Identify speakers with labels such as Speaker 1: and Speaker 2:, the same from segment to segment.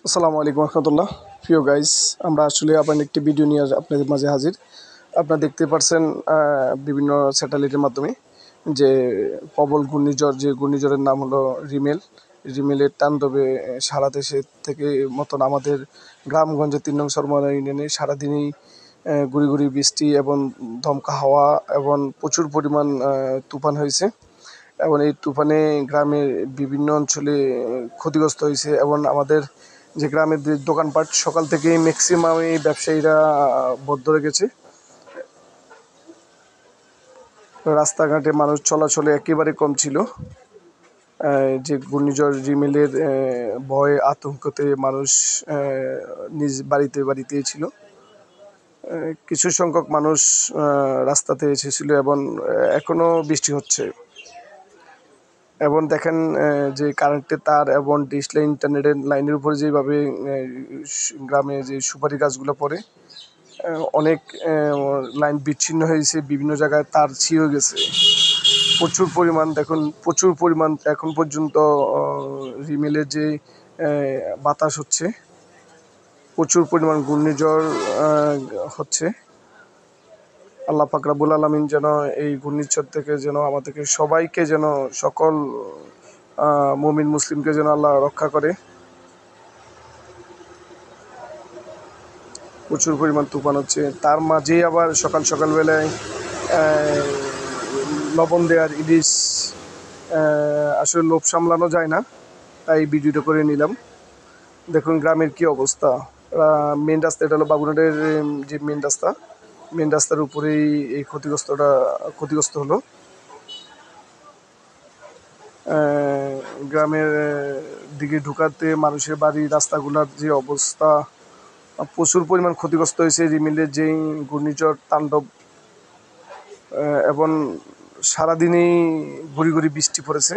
Speaker 1: আসসালামু আলাইকুম রহমতুল্লাহ। প্রিয় গাইস, আমরা আসলে আবার একটি ভিডিও নিয়ে আপনাদের মাঝে হাজির। আপনারা দেখতে পারছেন বিভিন্ন স্যাটেলাইটের মাধ্যমে যে প্রবল ঘূর্ণিঝড়, যে ঘূর্ণিঝড়ের নাম হলো রিমেল। রিমেলের তাণ্ডবে সারা দেশে থেকে মতন আমাদের গ্রামগঞ্জে ৩ নং সরবরাহ ইউনিয়নে সারাদিনই গুড়ি গুড়ি বৃষ্টি এবং দমকা হাওয়া এবং প্রচুর পরিমাণ তুফান হয়েছে। এবং এই তুফানে গ্রামের বিভিন্ন অঞ্চলে ক্ষতিগ্রস্ত হয়েছে এবং আমাদের যে গ্রামের যে দোকানপাট সকাল থেকেই ম্যাক্সিমামই ব্যবসায়ীরা বন্ধ রেখেছে। রাস্তাঘাটে মানুষ চলাচলে একেবারে কম ছিল। যে ঘূর্ণিঝড় রিমেলের ভয়ে আতঙ্কতে মানুষ নিজ বাড়িতেই ছিল। কিছু সংখ্যক মানুষ রাস্তাতে এসেছিল এবং এখনও বৃষ্টি হচ্ছে। এবং দেখেন যে কারেন্টের তার এবং ডিশ লাইন, ইন্টারনেটের লাইনের উপরে যেভাবে গ্রামে যে সুপারি গাছগুলো পড়ে, অনেক লাইন বিচ্ছিন্ন হয়েছে, বিভিন্ন জায়গায় তার ছিঁড়ে গেছে। প্রচুর পরিমাণ এখন পর্যন্ত রিমেলের যে বাতাস হচ্ছে, প্রচুর পরিমাণ ঘূর্ণিঝড় হচ্ছে। আল্লাহ পাক রব্বুল আলামিন যেন এই ঘূর্ণিঝড় থেকে যেন আমাদেরকে সবাইকে, যেন সকল মুমিন মুসলিমকে যেন আল্লাহ রক্ষা করে। প্রচুর পরিমাণ তুফান হচ্ছে, তার মাঝেই আবার সকালবেলায় লবণ দেওয়ার ইলিশ, আসলে লোভ সামলানো যায় না, তাই ভিডিওটা করে নিলাম। দেখুন গ্রামের কি অবস্থা। মেন রাস্তা, এটা হলো বাবুরহাটের যে মেন রাস্তার উপরেই এই ক্ষতিগ্রস্ত হলো। গ্রামের দিকে ঢুকাতে মানুষের বাড়ি রাস্তাগুলোর যে অবস্থা, প্রচুর পরিমাণ ক্ষতিগ্রস্ত হয়েছে রিমেলের যেই ঘূর্ণিঝড় তাণ্ডব। এবং সারাদিনই গুড়ি গুড়ি বৃষ্টি পড়েছে।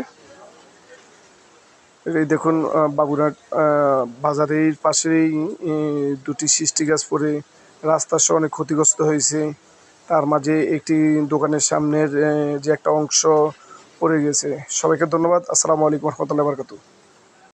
Speaker 1: এই দেখুন বাবুরহাট বাজারের পাশেই দুটি সৃষ্টি গাছ পড়ে রাস্তা সহ অনেক ক্ষতিগ্রস্ত হয়েছে। তার মাঝে একটি দোকানের সামনের যে একটা অংশ পড়ে গেছে। সবাইকে ধন্যবাদ। আসসালামু আলাইকুম রহমতুল্লাহি ওয়া বারাকাতুহু।